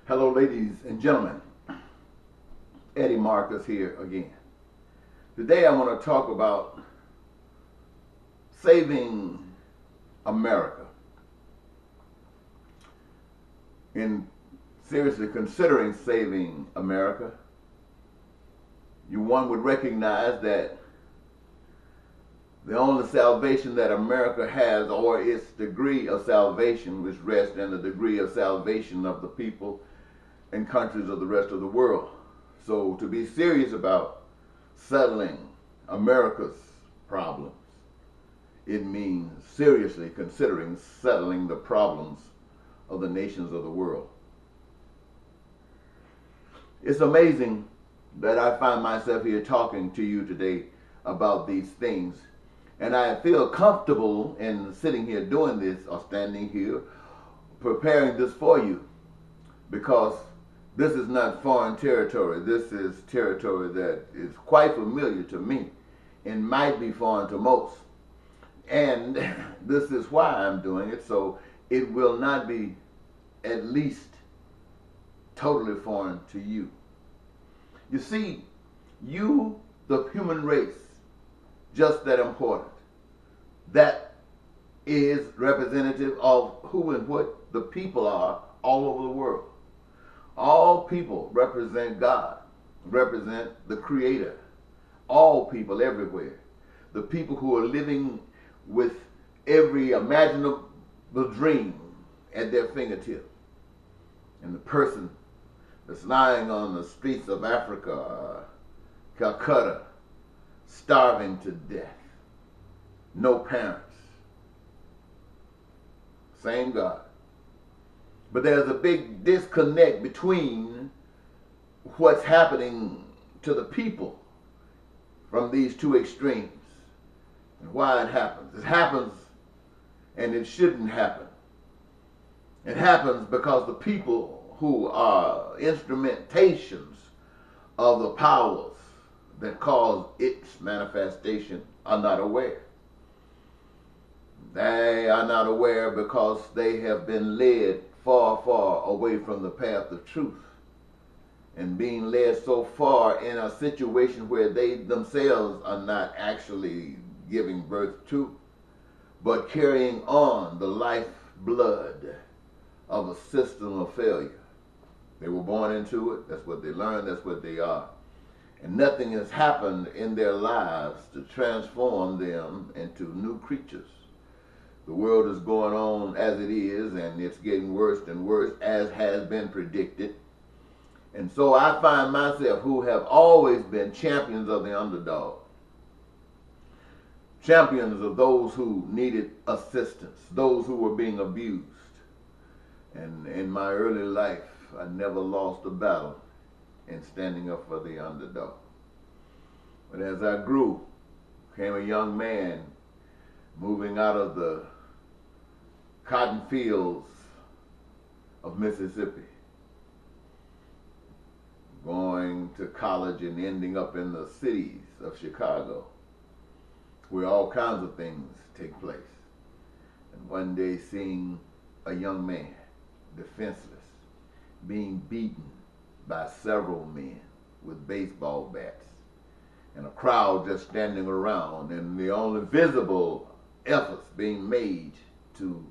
Hello, ladies and gentlemen. Eddie Marcus here again. Today I want to talk about saving America. In seriously considering saving America, one would recognize that the only salvation that America has, or its degree of salvation, which rests in the degree of salvation of the people and countries of the rest of the world. So to be serious about settling America's problems, it means seriously considering settling the problems of the nations of the world. It's amazing that I find myself here talking to you today about these things, and I feel comfortable in sitting here doing this or standing here preparing this for you, because this is not foreign territory. This is territory that is quite familiar to me and might be foreign to most. And this is why I'm doing it, so it will not be at least totally foreign to you. You see, you, the human race, just that important. That is representative of who and what the people are all over the world. All people represent God, represent the Creator. All people everywhere. The people who are living with every imaginable dream at their fingertip. And the person that's lying on the streets of Africa, Calcutta, starving to death. No parents. Same God. But there's a big disconnect between what's happening to the people from these two extremes and why it happens. It happens and it shouldn't happen. It happens because the people who are instrumentations of the powers that cause its manifestation are not aware. They are not aware because they have been led far, far away from the path of truth, and being led so far in a situation where they themselves are not actually giving birth to, but carrying on the lifeblood of a system of failure. They were born into it. That's what they learned. That's what they are. And nothing has happened in their lives to transform them into new creatures. The world is going on as it is, and it's getting worse and worse, as has been predicted. And so I find myself, who have always been champions of the underdog, champions of those who needed assistance, those who were being abused. And in my early life, I never lost a battle in standing up for the underdog. But as I grew, became a young man, moving out of the cotton fields of Mississippi, going to college and ending up in the cities of Chicago, where all kinds of things take place. And one day seeing a young man, defenseless, being beaten by several men with baseball bats, and a crowd just standing around, and the only visible efforts being made to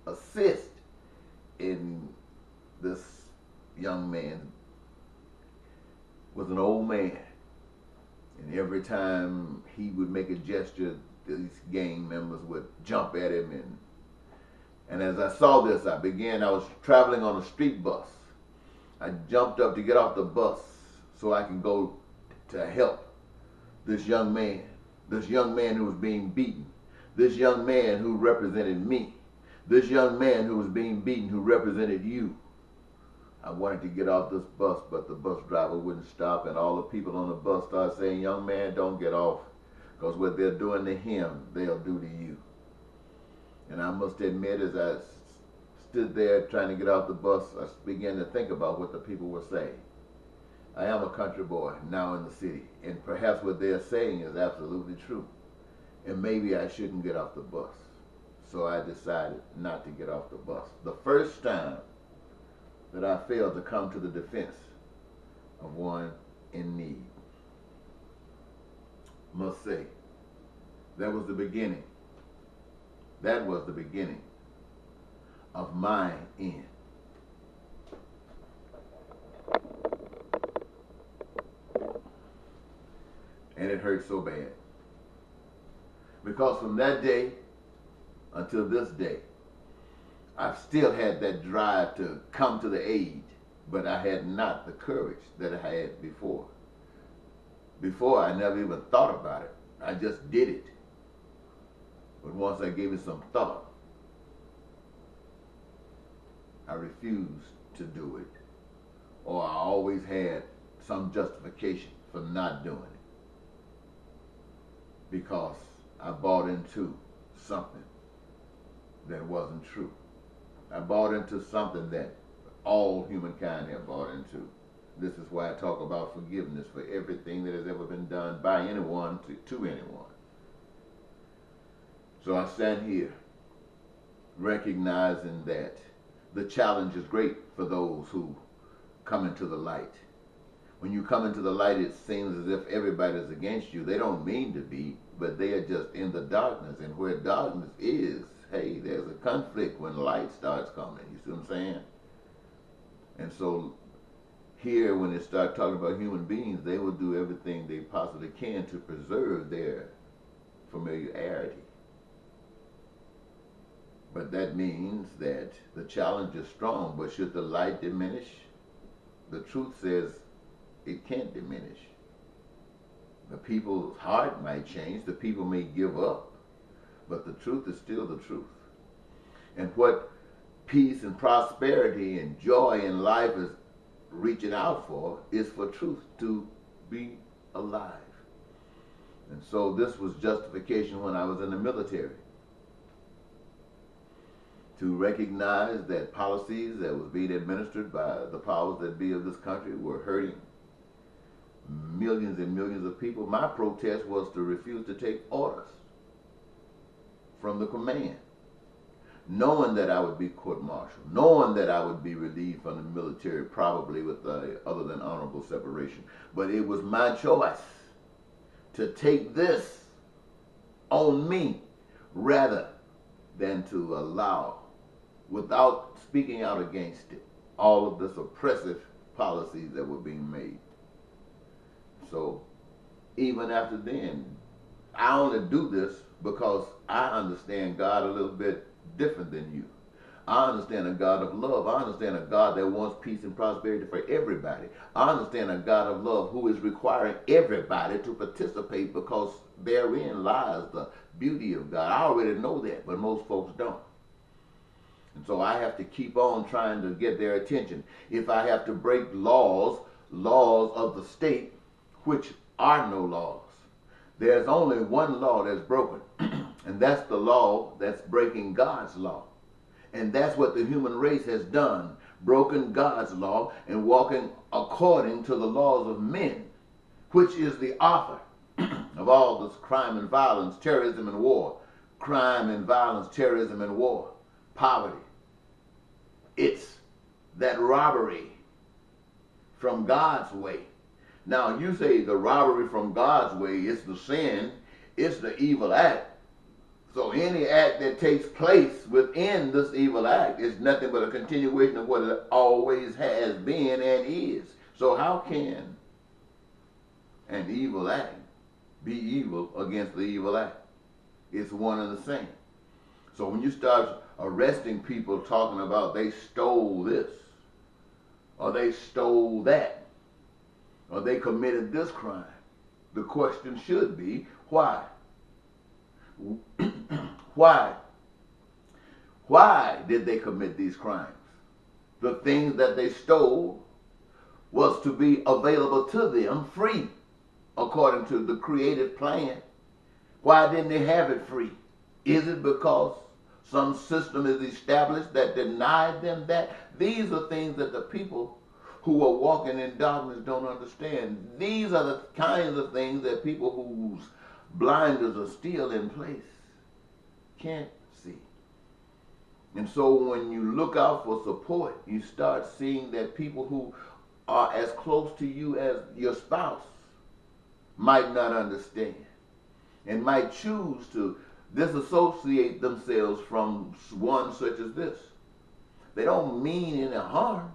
assist in this young man was an old man. And every time he would make a gesture, these gang members would jump at him. And as I saw this, I was traveling on a street bus. I jumped up to get off the bus so I can go to help this young man who was being beaten, this young man who represented me, this young man who was being beaten who represented you. I wanted to get off this bus, but the bus driver wouldn't stop, and all the people on the bus started saying, "Young man, don't get off, because what they're doing to him, they'll do to you." And I must admit, as I stood there trying to get off the bus, I began to think about what the people were saying. I am a country boy now in the city, and perhaps what they're saying is absolutely true. And maybe I shouldn't get off the bus. So I decided not to get off the bus. The first time that I failed to come to the defense of one in need. Must say, that was the beginning. That was the beginning of my end. And it hurt so bad. Because from that day until this day, I've still had that drive to come to the aid, but I had not the courage that I had before. Before, I never even thought about it. I just did it. But once I gave it some thought, I refused to do it. Or I always had some justification for not doing it. Because I bought into something that wasn't true. I bought into something that all humankind have bought into. This is why I talk about forgiveness for everything that has ever been done by anyone to anyone. So I stand here recognizing that the challenge is great for those who come into the light. When you come into the light, it seems as if everybody's against you. They don't mean to be, but they are just in the darkness. And where darkness is, hey, there's a conflict when light starts coming. You see what I'm saying? And so here, when they start talking about human beings, they will do everything they possibly can to preserve their familiarity. But that means that the challenge is strong. But should the light diminish? The truth says it can't diminish. The people's heart might change. The people may give up. But the truth is still the truth. And what peace and prosperity and joy in life is reaching out for is for truth to be alive. And so this was justification when I was in the military. To recognize that policies that was being administered by the powers that be of this country were hurting millions and millions of people. My protest was to refuse to take orders from the command, knowing that I would be court-martialed, knowing that I would be relieved from the military, probably with other than honorable separation. But it was my choice to take this on me rather than to allow, without speaking out against it, all of this oppressive policies that were being made. So even after then, I only do this because I understand God a little bit different than you. I understand a God of love. I understand a God that wants peace and prosperity for everybody. I understand a God of love who is requiring everybody to participate, because therein lies the beauty of God. I already know that, but most folks don't. And so I have to keep on trying to get their attention. If I have to break laws of the state, which are no laws, there's only one law that's broken, and that's the law that's breaking God's law. And that's what the human race has done, broken God's law and walking according to the laws of men, which is the author of all this crime and violence, terrorism and war. Crime and violence, terrorism and war, poverty. It's that robbery from God's way. Now, you say the robbery from God's way is the sin, it's the evil act. So any act that takes place within this evil act is nothing but a continuation of what it always has been and is. So how can an evil act be evil against the evil act? It's one and the same. So when you start arresting people talking about they stole this, or they stole that, or they committed this crime, the question should be, why? Why? Why did they commit these crimes? The things that they stole was to be available to them free, according to the creative plan. Why didn't they have it free? Is it because some system is established that denied them that? These are things that the people who are walking in darkness don't understand. These are the kinds of things that people whose blinders are still in place can't see. And so when you look out for support, you start seeing that people who are as close to you as your spouse might not understand and might choose to disassociate themselves from one such as this. They don't mean any harm.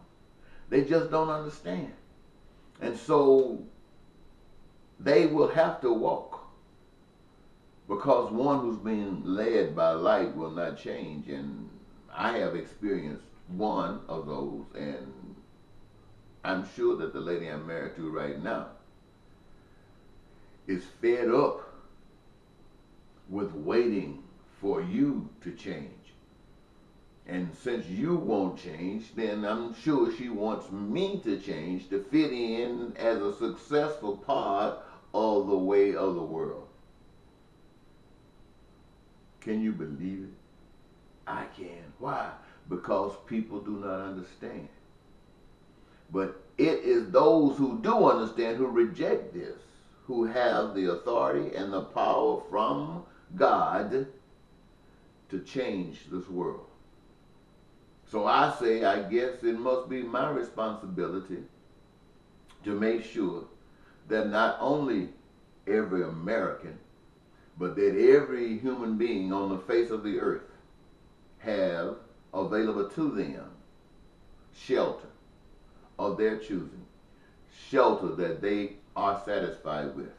They just don't understand. And so they will have to walk, because one who's being led by light will not change. And I have experienced one of those, and I'm sure that the lady I'm married to right now is fed up with waiting for you to change. And since you won't change, then I'm sure she wants me to change to fit in as a successful part of the way of the world. Can you believe it? I can. Why? Because people do not understand. But it is those who do understand who reject this, who have the authority and the power from God to change this world. So I say, I guess it must be my responsibility to make sure that not only every American, but that every human being on the face of the earth have available to them shelter of their choosing, shelter that they are satisfied with.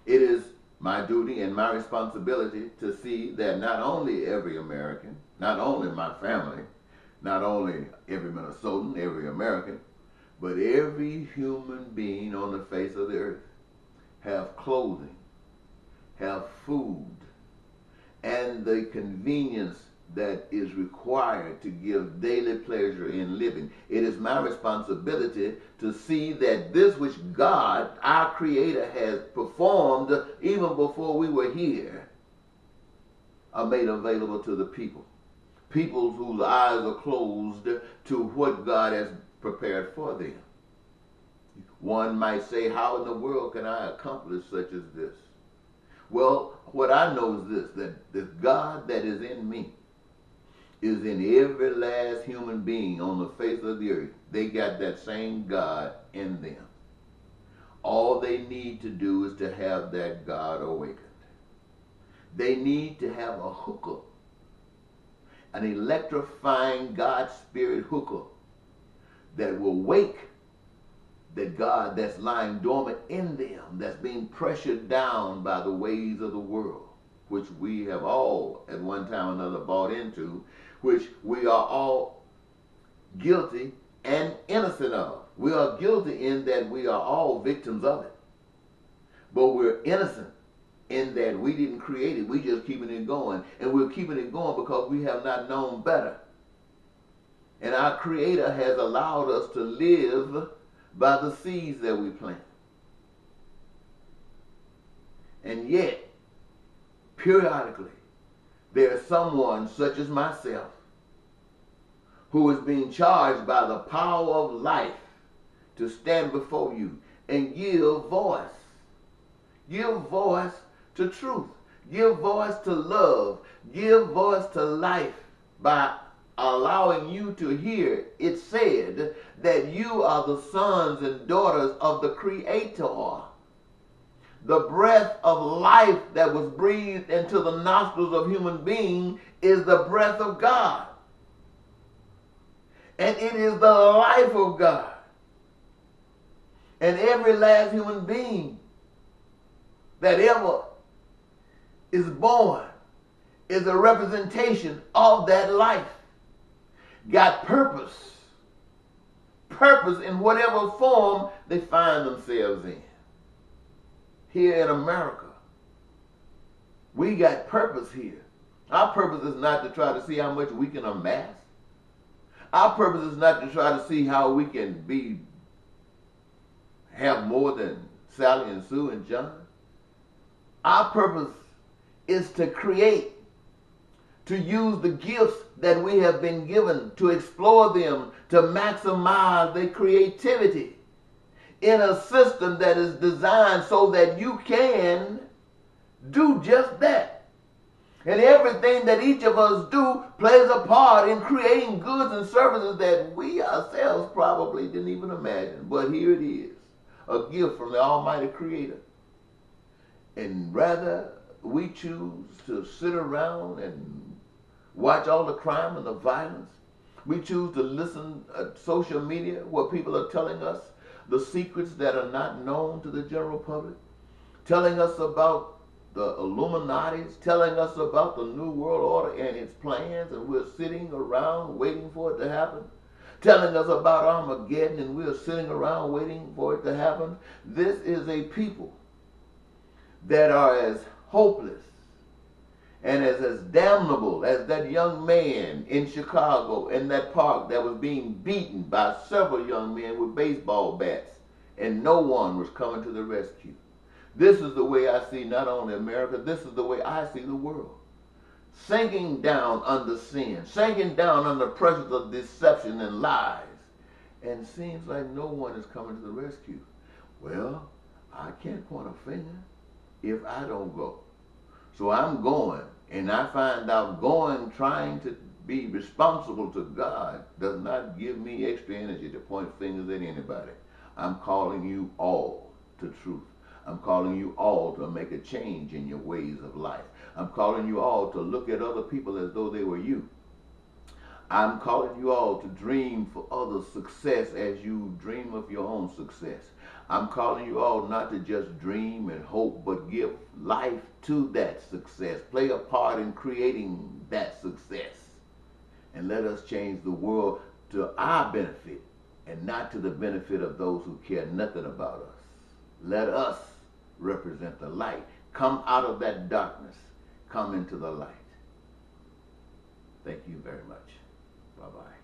It is my duty and my responsibility to see that not only every American, not only my family, not only every Minnesotan, every American, but every human being on the face of the earth have clothing, have food, and the convenience that is required to give daily pleasure in living. It is my responsibility to see that this which God, our Creator, has performed even before we were here are made available to the people. People whose eyes are closed to what God has prepared for them. One might say, how in the world can I accomplish such as this? Well, what I know is this, that the God that is in me is in every last human being on the face of the earth. They got that same God in them. All they need to do is to have that God awakened. They need to have a hookup, an electrifying God Spirit hookup that will wake the God that's lying dormant in them, that's being pressured down by the ways of the world, which we have all at one time or another bought into, which we are all guilty and innocent of. We are guilty in that we are all victims of it. But we're innocent in that we didn't create it. We just keeping it going. And we're keeping it going because we have not known better. And our Creator has allowed us to live by the seeds that we plant. And yet, periodically, there's someone such as myself who is being charged by the power of life to stand before you and give voice. Give voice to truth. Give voice to love. Give voice to life by allowing you to hear it said that you are the sons and daughters of the Creator. The breath of life that was breathed into the nostrils of human beings is the breath of God. And it is the life of God. And every last human being that ever is born is a representation of that life. Got purpose. Purpose in whatever form they find themselves in. Here in America, we got purpose here. Our purpose is not to try to see how much we can amass. Our purpose is not to try to see how we can have more than Sally and Sue and John. Our purpose is to create, to use the gifts that we have been given, to explore them, to maximize their creativity in a system that is designed so that you can do just that. And everything that each of us do plays a part in creating goods and services that we ourselves probably didn't even imagine. But here it is, a gift from the Almighty Creator. And rather, we choose to sit around and watch all the crime and the violence. We choose to listen to social media where people are telling us the secrets that are not known to the general public, telling us about the Illuminati's, telling us about the New World Order and its plans, and we're sitting around waiting for it to happen. Telling us about Armageddon, and we're sitting around waiting for it to happen. This is a people that are as hopeless and as damnable as that young man in Chicago in that park that was being beaten by several young men with baseball bats, and no one was coming to the rescue. This is the way I see not only America, this is the way I see the world. Sinking down under sin, sinking down under pressures of deception and lies. And it seems like no one is coming to the rescue. Well, I can't point a finger if I don't go. So I'm going, and I find out going, trying to be responsible to God, does not give me extra energy to point fingers at anybody. I'm calling you all to truth. I'm calling you all to make a change in your ways of life. I'm calling you all to look at other people as though they were you. I'm calling you all to dream for others' success as you dream of your own success. I'm calling you all not to just dream and hope, but give life to that success. Play a part in creating that success. And let us change the world to our benefit and not to the benefit of those who care nothing about us. Let us represent the light. Come out of that darkness. Come into the light. Thank you very much. Bye-bye.